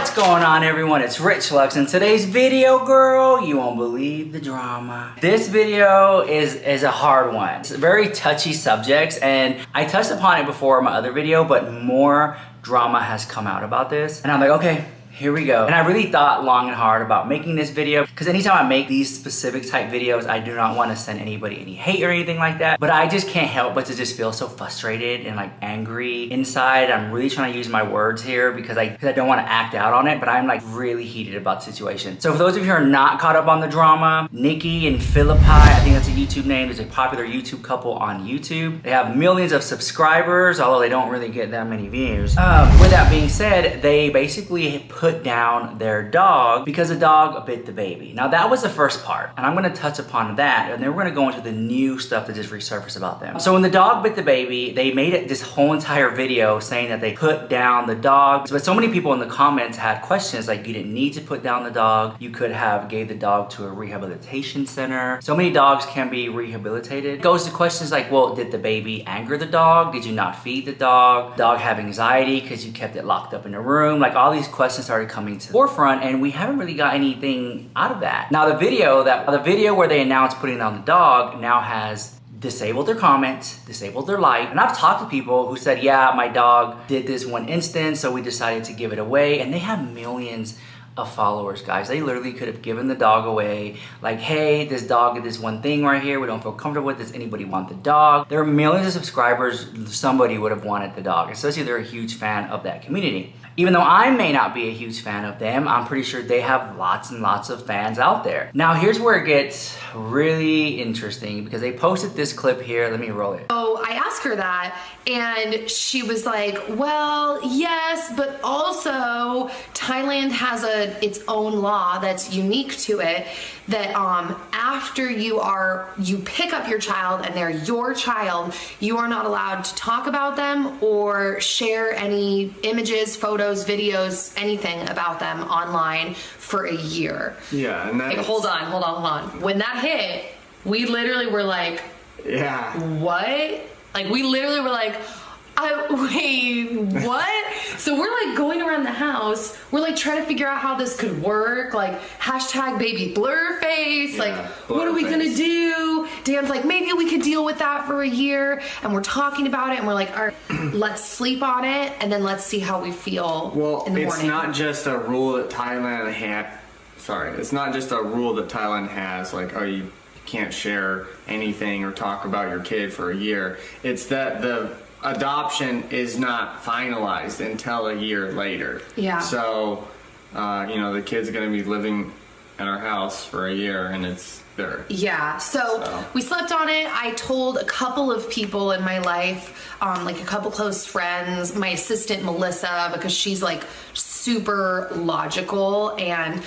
What's going on, everyone? It's RICHLUX. In today's video, girl, you won't believe the drama. This video is a hard one. It's a very touchy subjects, and I touched upon it before in my other video, but more drama has come out about this. And I'm like, okay, here we go. And I really thought long and hard about making this video, because anytime I make these specific type videos, I do not want to send anybody any hate or anything like that. But I just can't help but to just feel so frustrated and like angry inside. I'm really trying to use my words here because I don't want to act out on it, but I'm like really heated about the situation. So for those of you who are not caught up on the drama, Nikki and Phillippi, I think that's a YouTube name, is a popular YouTube couple on YouTube. They have millions of subscribers, although they don't really get that many views. With that being said, they basically put down their dog because the dog bit the baby. Now that was the first part, and I'm going to touch upon that, and then we're going to go into the new stuff that just resurfaced about them. So when the dog bit the baby, they made it this whole entire video saying that they put down the dog. But so many people in the comments had questions like, you didn't need to put down the dog. You could have gave the dog to a rehabilitation center. So many dogs can be rehabilitated. It goes to questions like, well, did the baby anger the dog? Did you not feed the dog? Dog have anxiety because you kept it locked up in a room? Like, all these questions started coming to the forefront, and we haven't really got anything out of that. Now the video where they announced putting down the dog now has disabled their comments, disabled their like. And I've talked to people who said, yeah, my dog did this one instance, so we decided to give it away. And they have millions of followers, guys. They literally could have given the dog away. Like, hey, this dog did this one thing right here. We don't feel comfortable with. Does anybody want the dog? There are millions of subscribers. Somebody would have wanted the dog, especially if they're a huge fan of that community. Even though I may not be a huge fan of them, I'm pretty sure they have lots and lots of fans out there. Now, here's where it gets really interesting, because they posted this clip here. Let me roll it. So I asked her that, and she was like, well, yes, but also Thailand has its own law that's unique to it, that after you pick up your child and they're your child, you are not allowed to talk about them or share any images, photos, videos, anything about them online for a year. Yeah, and that's... Like, hold on. When that hit, we literally were like, yeah, what? Like, we literally were like, wait, what? So we're like going around the house. We're like trying to figure out how this could work. Like, hashtag baby blur face. Like, what are we gonna do? Dan's like, maybe we could deal with that for a year. And we're talking about it, and we're like, all right, let's sleep on it, and then let's see how we feel in the morning. It's not just a rule that Thailand it's not just a rule that Thailand has, like, oh, you can't share anything or talk about your kid for a year. It's that the adoption is not finalized until a year later. Yeah. So, the kid's gonna be living at our house for a year, and it's there. Yeah. So we slept on it. I told a couple of people in my life, like a couple close friends, my assistant Melissa, because she's like super logical, and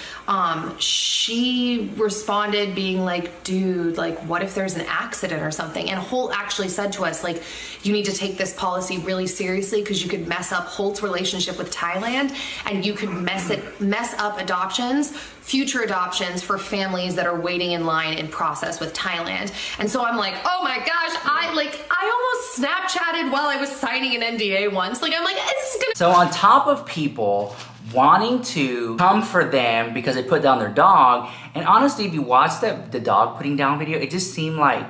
she responded being like, dude, like, what if there's an accident or something? And Holt actually said to us, like, you need to take this policy really seriously, because you could mess up Holt's relationship with Thailand, and you could mess up future adoptions for families that are waiting in line in process with Thailand. And so I'm like, oh my gosh, I almost Snapchatted while I was signing an NDA once. Like, I'm like, this is gonna... So on top of people wanting to come for them because they put down their dog, and honestly, if you watch the dog putting down video, it just seemed like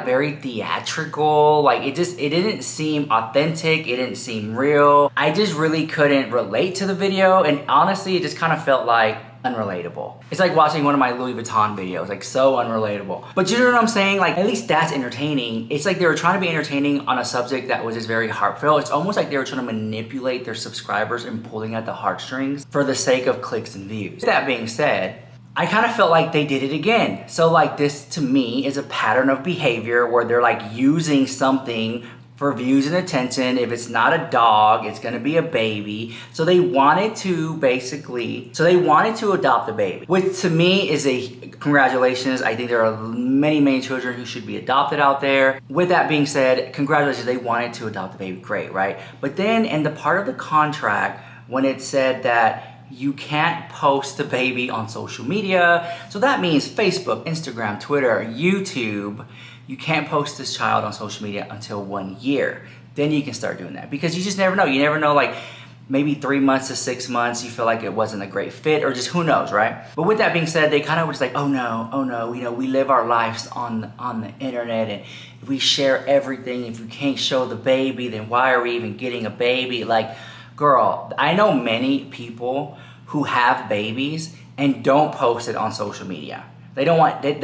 very theatrical. Like, it didn't seem authentic. It didn't seem real. I just really couldn't relate to the video, and honestly, it just kind of felt like unrelatable. It's like watching one of my Louis Vuitton videos, like, so unrelatable. But you know what I'm saying? Like, at least that's entertaining. It's like they were trying to be entertaining on a subject that was just very heartfelt. It's almost like they were trying to manipulate their subscribers and pulling at the heartstrings for the sake of clicks and views. That being said, I kind of felt like they did it again. So like, this to me is a pattern of behavior where they're like using something for views and attention. If it's not a dog, it's gonna be a baby. So they wanted to adopt a baby, which to me is a congratulations. I think there are many children who should be adopted out there. With that being said, congratulations, they wanted to adopt a baby, great, right? But then in the part of the contract, when it said that you can't post the baby on social media, so that means Facebook, Instagram, Twitter, YouTube, you can't post this child on social media until 1 year. Then you can start doing that, because you just never know. You never know, like, maybe 3 months to 6 months, you feel like it wasn't a great fit, or just who knows, right? But with that being said, they kind of was like, oh no, you know, we live our lives on the internet, and if we share everything, if we can't show the baby, then why are we even getting a baby? Like, girl, I know many people who have babies and don't post it on social media. They don't want, it's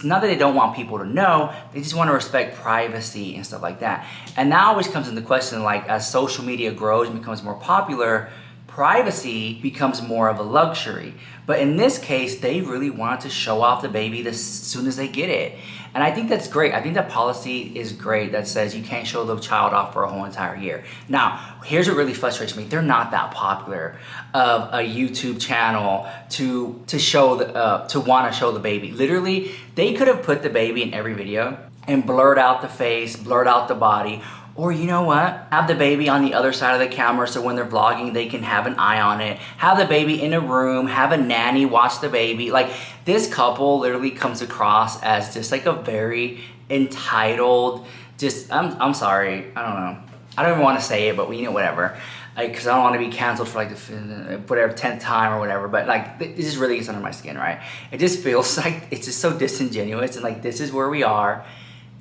not that they don't want people to know, they just want to respect privacy and stuff like that. And that always comes into question, like, as social media grows and becomes more popular, privacy becomes more of a luxury. But in this case, they really wanted to show off the baby as soon as they get it. And I think that's great. I think that policy is great that says you can't show the child off for a whole entire year. Now, here's what really frustrates me. They're not that popular of a YouTube channel to want to show the baby. Literally, they could have put the baby in every video and blurred out the face, blurred out the body. Or you know what? Have the baby on the other side of the camera so when they're vlogging, they can have an eye on it. Have the baby in a room, have a nanny watch the baby. Like, this couple literally comes across as just like a very entitled, just, I'm sorry, I don't know. I don't even want to say it, but you know, whatever. Like, cause I don't want to be canceled for like the whatever 10th time or whatever, but like, it just really gets under my skin, right? It just feels like it's just so disingenuous, and like, this is where we are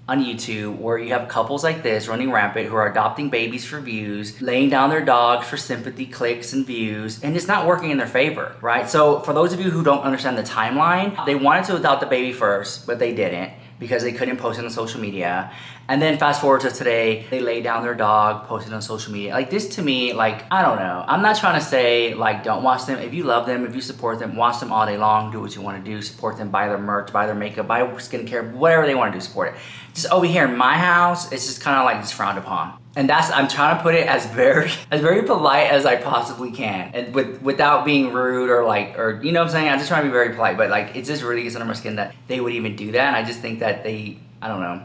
on YouTube, where you have couples like this running rampant who are adopting babies for views, laying down their dogs for sympathy, clicks, and views, and it's not working in their favor, right? So for those of you who don't understand the timeline, they wanted to adopt the baby first, but they didn't because they couldn't post it on social media. And then fast forward to today, they lay down their dog, posted on social media. Like, this to me, like, I don't know. I'm not trying to say, like, don't watch them. If you love them, if you support them, watch them all day long, do what you want to do, support them, buy their merch, buy their makeup, buy skincare, whatever they want to do, support it. Just over here in my house, it's just kind of like just frowned upon. And that's, I'm trying to put it as very polite as I possibly can, and without being rude or like, or you know what I'm saying? I'm just trying to be very polite, but like, it just really gets under my skin that they would even do that. And I just think that they, I don't know.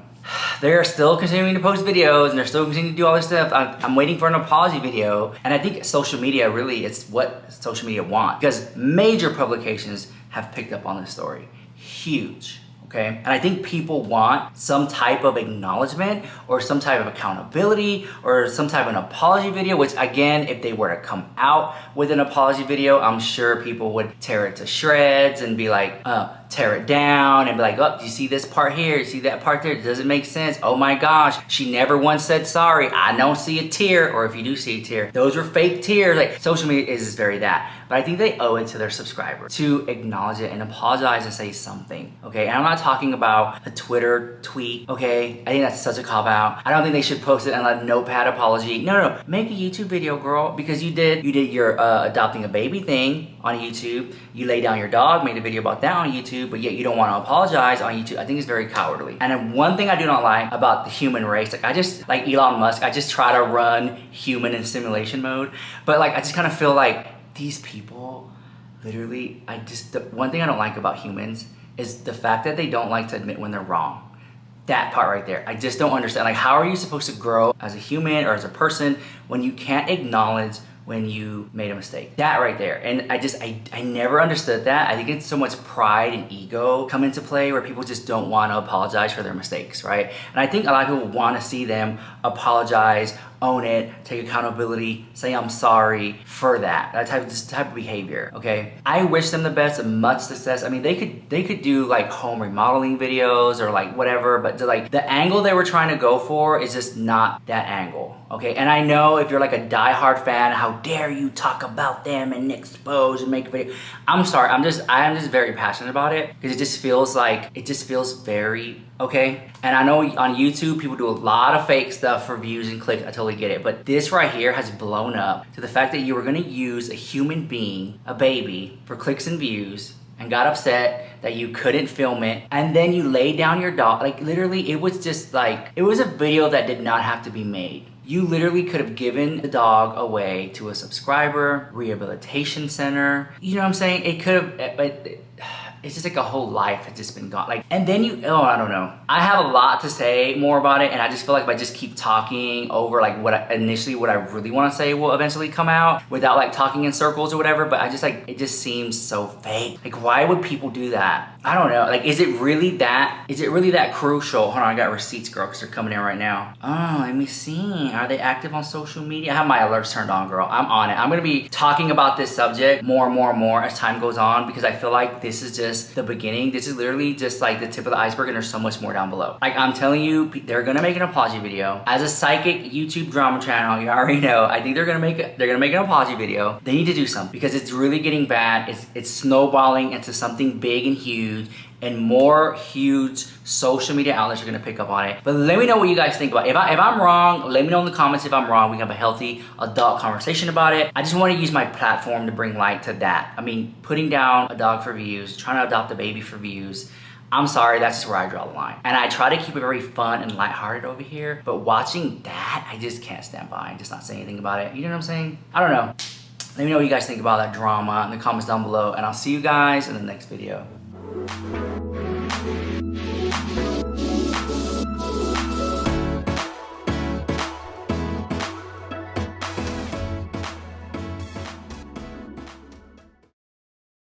They're still continuing to post videos and they're still continuing to do all this stuff. I'm waiting for an apology video. And I think social media really, it's what social media want, because major publications have picked up on this story. Huge. Okay? And I think people want some type of acknowledgement or some type of accountability or some type of an apology video, which again, if they were to come out with an apology video, I'm sure people would tear it to shreds and be like, tear it down and be like, oh, do you see this part here? You see that part there? It doesn't make sense. Oh my gosh, she never once said sorry. I don't see a tear. Or if you do see a tear, those were fake tears. Like, social media is just very that. But I think they owe it to their subscribers to acknowledge it and apologize and say something, okay? And I'm not talking about a Twitter tweet, okay? I think that's such a cop-out. I don't think they should post it on a notepad apology. No. Make a YouTube video, girl, because you did your adopting a baby thing on YouTube. You lay down your dog, made a video about that on YouTube, but yet you don't want to apologize on YouTube. I think it's very cowardly. And then one thing I do not like about the human race, like Elon Musk, I just try to run human in simulation mode, but like, I just kind of feel like these people, literally, the one thing I don't like about humans is the fact that they don't like to admit when they're wrong. That part right there, I just don't understand. Like, how are you supposed to grow as a human or as a person when you can't acknowledge when you made a mistake? That right there. And I never understood that. I think it's so much pride and ego come into play where people just don't want to apologize for their mistakes, right? And I think a lot of people want to see them apologize, own it, take accountability, say I'm sorry for that type of behavior, okay? I wish them the best and much success. I mean, they could do like home remodeling videos or like whatever, but the angle they were trying to go for is just not that angle, okay? And I know if you're like a diehard fan, how dare you talk about them and expose and make a video. I'm sorry, I'm just very passionate about it because it just feels very, okay? And I know on YouTube, people do a lot of fake stuff for views and clicks. I totally get it. But this right here has blown up to the fact that you were gonna use a human being, a baby, for clicks and views and got upset that you couldn't film it. And then you laid down your dog. Like, literally, it was just like, it was a video that did not have to be made. You literally could have given the dog away to a subscriber, rehabilitation center. You know what I'm saying? It could have, but it's just like a whole life has just been gone. Like, and then I don't know. I have a lot to say more about it, and I just feel like if I just keep talking over like what I really want to say will eventually come out without like talking in circles or whatever, but I just like, it just seems so fake. Like, why would people do that? I don't know. Like, is it really that crucial? Hold on, I got receipts, girl, because they're coming in right now. Oh, let me see. Are they active on social media? I have my alerts turned on, girl. I'm on it. I'm gonna be talking about this subject more and more and more as time goes on, because I feel like this is just the beginning. This is literally just like the tip of the iceberg, and there's so much more down below. Like, I'm telling you, they're gonna make an apology video. As a psychic YouTube drama channel, you already know, I think they're gonna make an apology video. They need to do something, because it's really getting bad. It's snowballing into something big and huge, and more huge social media outlets are gonna pick up on it. But let me know what you guys think about it. If I'm wrong, let me know in the comments if I'm wrong. We can have a healthy adult conversation about it. I just wanna use my platform to bring light to that. I mean, putting down a dog for views, trying to adopt a baby for views, I'm sorry, that's just where I draw the line. And I try to keep it very fun and lighthearted over here, but watching that, I just can't stand by and just not say anything about it. You know what I'm saying? I don't know. Let me know what you guys think about that drama in the comments down below, and I'll see you guys in the next video.